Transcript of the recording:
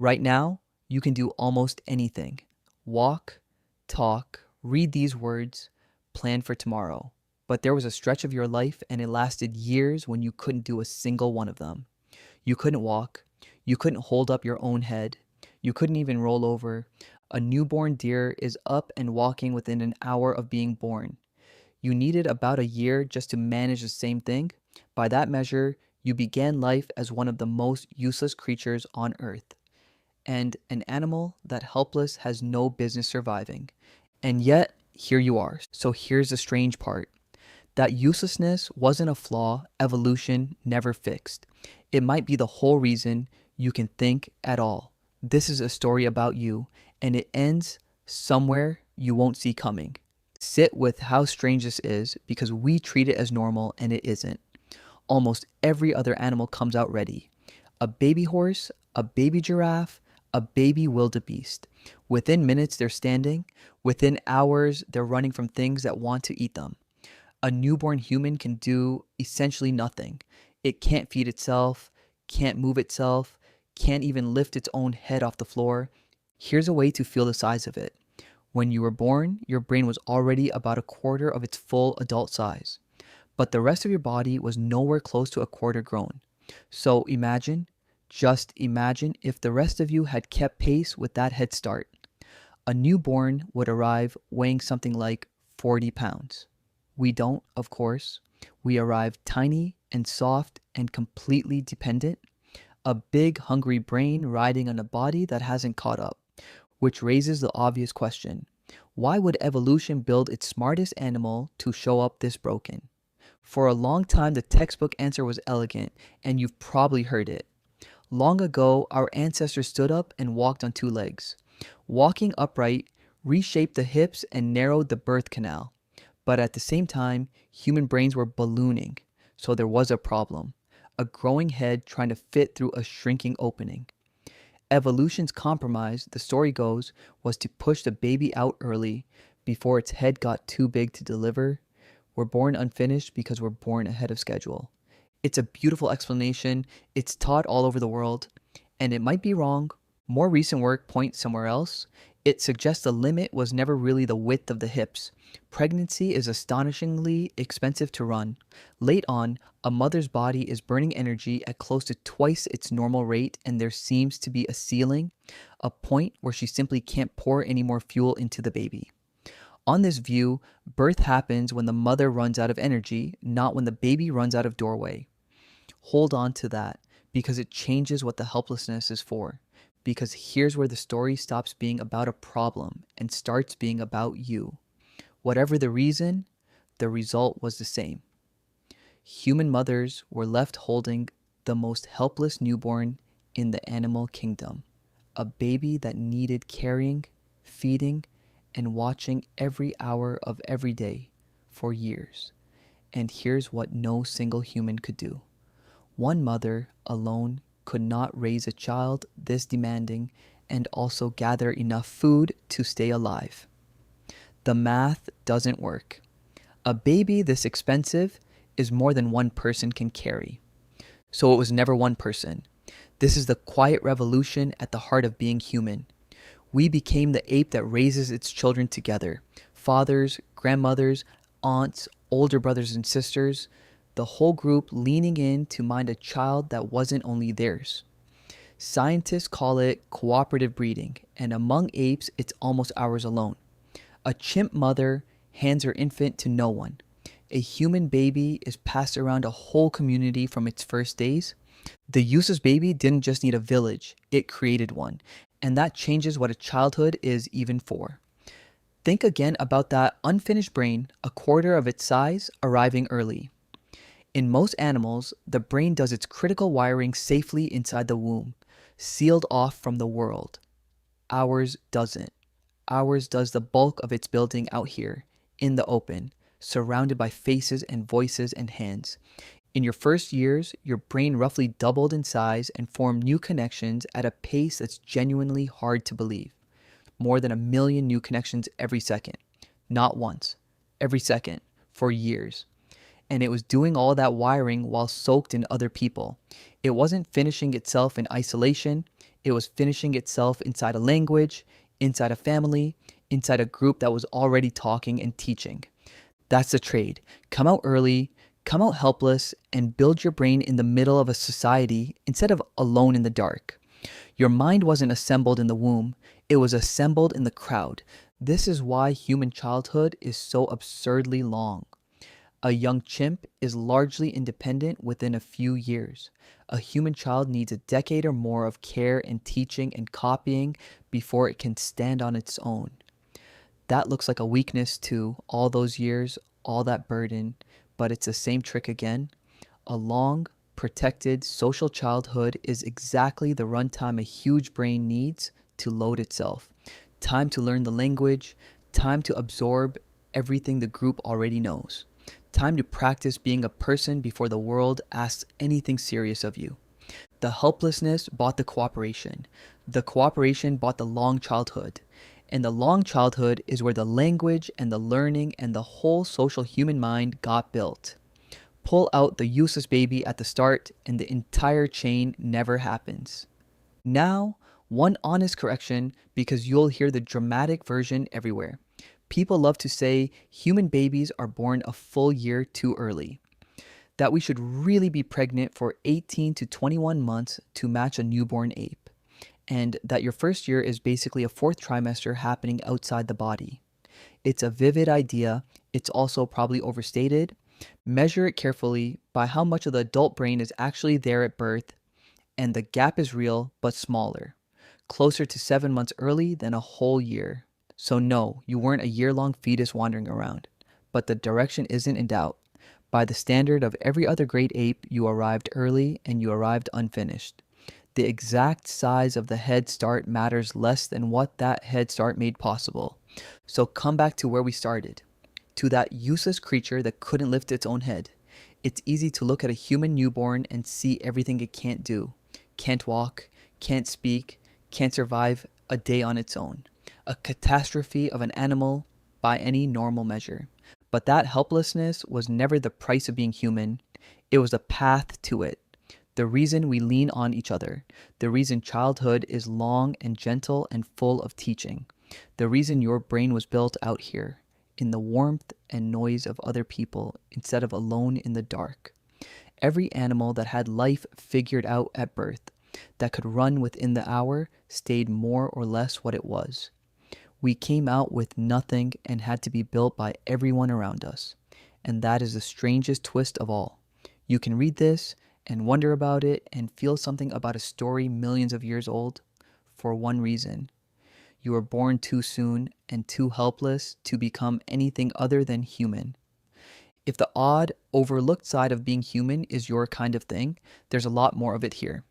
Right now, you can do almost anything: walk, talk, read these words, plan for tomorrow. But there was a stretch of your life, and it lasted years, when you couldn't do a single one of them. You couldn't walk. You couldn't hold up your own head. You couldn't even roll over. A newborn deer is up and walking within an hour of being born. You needed about a year just to manage the same thing. By that measure, you began life as one of the most useless creatures on earth, and an animal that helpless has no business surviving. And yet, here you are. So here's the strange part: that uselessness wasn't a flaw evolution never fixed. It might be the whole reason you can think at all. This is a story about you, and it ends somewhere you won't see coming. Sit with how strange this is, because we treat it as normal and it isn't. Almost every other animal comes out ready: a baby horse, a baby giraffe, a baby wildebeest. Within minutes, they're standing. Within hours, they're running from things that want to eat them. A newborn human can do essentially nothing. It can't feed itself, can't move itself, can't even lift its own head off the floor. Here's a way to feel the size of it. When you were born, your brain was already about a quarter of its full adult size, but the rest of your body was nowhere close to a quarter grown. So imagine, just imagine, if the rest of you had kept pace with that head start. A newborn would arrive weighing something like 40 pounds. We don't, of course. We arrive tiny and soft and completely dependent. A big, hungry brain riding on a body that hasn't caught up. Which raises the obvious question: why would evolution build its smartest animal to show up this broken? For a long time, the textbook answer was elegant, and you've probably heard it. Long ago, our ancestors stood up and walked on two legs. Walking upright reshaped the hips and narrowed the birth canal. But at the same time, human brains were ballooning, so there was a problem: a growing head trying to fit through a shrinking opening. Evolution's compromise, the story goes, was to push the baby out early, before its head got too big to deliver. We're born unfinished because we're born ahead of schedule. It's a beautiful explanation. It's taught all over the world, and it might be wrong. More recent work points somewhere else. It suggests the limit was never really the width of the hips. Pregnancy is astonishingly expensive to run. Late on, a mother's body is burning energy at close to twice its normal rate, and there seems to be a ceiling, a point where she simply can't pour any more fuel into the baby. On this view, birth happens when the mother runs out of energy, not when the baby runs out of doorway. Hold on to that, because it changes what the helplessness is for. Because here's where the story stops being about a problem and starts being about you. Whatever the reason, the result was the same. Human mothers were left holding the most helpless newborn in the animal kingdom, a baby that needed carrying, feeding, and watching every hour of every day for years. And here's what no single human could do. One mother alone could not raise a child this demanding and also gather enough food to stay alive. The math doesn't work. A baby this expensive is more than one person can carry. So it was never one person. This is the quiet revolution at the heart of being human. We became the ape that raises its children together. Fathers, grandmothers, aunts, older brothers and sisters, the whole group leaning in to mind a child that wasn't only theirs. Scientists call it cooperative breeding, and among apes, it's almost ours alone. A chimp mother hands her infant to no one. A human baby is passed around a whole community from its first days. The useless baby didn't just need a village, it created one. And that changes what a childhood is even for. Think again about that unfinished brain, a quarter of its size, arriving early. In most animals, the brain does its critical wiring safely inside the womb, sealed off from the world. Ours doesn't. Ours does the bulk of its building out here, in the open, surrounded by faces and voices and hands. In your first years, your brain roughly doubled in size and formed new connections at a pace that's genuinely hard to believe. More than 1 million new connections every second. Not once, every second, for years. And it was doing all that wiring while soaked in other people. It wasn't finishing itself in isolation. It was finishing itself inside a language, inside a family, inside a group that was already talking and teaching. That's the trade. Come out early, come out helpless, and build your brain in the middle of a society instead of alone in the dark. Your mind wasn't assembled in the womb, it was assembled in the crowd. This is why human childhood is so absurdly long. A young chimp is largely independent within a few years. A human child needs a decade or more of care and teaching and copying before it can stand on its own. That looks like a weakness too, all those years, all that burden, but it's the same trick again. A long, protected social childhood is exactly the runtime a huge brain needs to load itself. Time to learn the language, time to absorb everything the group already knows. Time to practice being a person before the world asks anything serious of you. The helplessness bought the cooperation. The cooperation bought the long childhood. And the long childhood is where the language and the learning and the whole social human mind got built. Pull out the useless baby at the start, and the entire chain never happens. Now, one honest correction because you'll hear the dramatic version everywhere. People love to say human babies are born a full year too early. That we should really be pregnant for 18 to 21 months to match a newborn ape. And that your first year is basically a fourth trimester happening outside the body. It's a vivid idea. It's also probably overstated. Measure it carefully by how much of the adult brain is actually there at birth, and the gap is real but smaller, closer to 7 months early than a whole year. So no, you weren't a year-long fetus wandering around, but the direction isn't in doubt. By the standard of every other great ape, you arrived early and you arrived unfinished. The exact size of the head start matters less than what that head start made possible. So come back to where we started, to that useless creature that couldn't lift its own head. It's easy to look at a human newborn and see everything it can't do. Can't walk, can't speak, can't survive a day on its own. A catastrophe of an animal by any normal measure. But that helplessness was never the price of being human. It was the path to it. The reason we lean on each other. The reason childhood is long and gentle and full of teaching. The reason your brain was built out here, in the warmth and noise of other people instead of alone in the dark. Every animal that had life figured out at birth, that could run within the hour, stayed more or less what it was. We came out with nothing and had to be built by everyone around us. And that is the strangest twist of all. You can read this and wonder about it and feel something about a story millions of years old for one reason. You were born too soon and too helpless to become anything other than human. If the odd, overlooked side of being human is your kind of thing, there's a lot more of it here.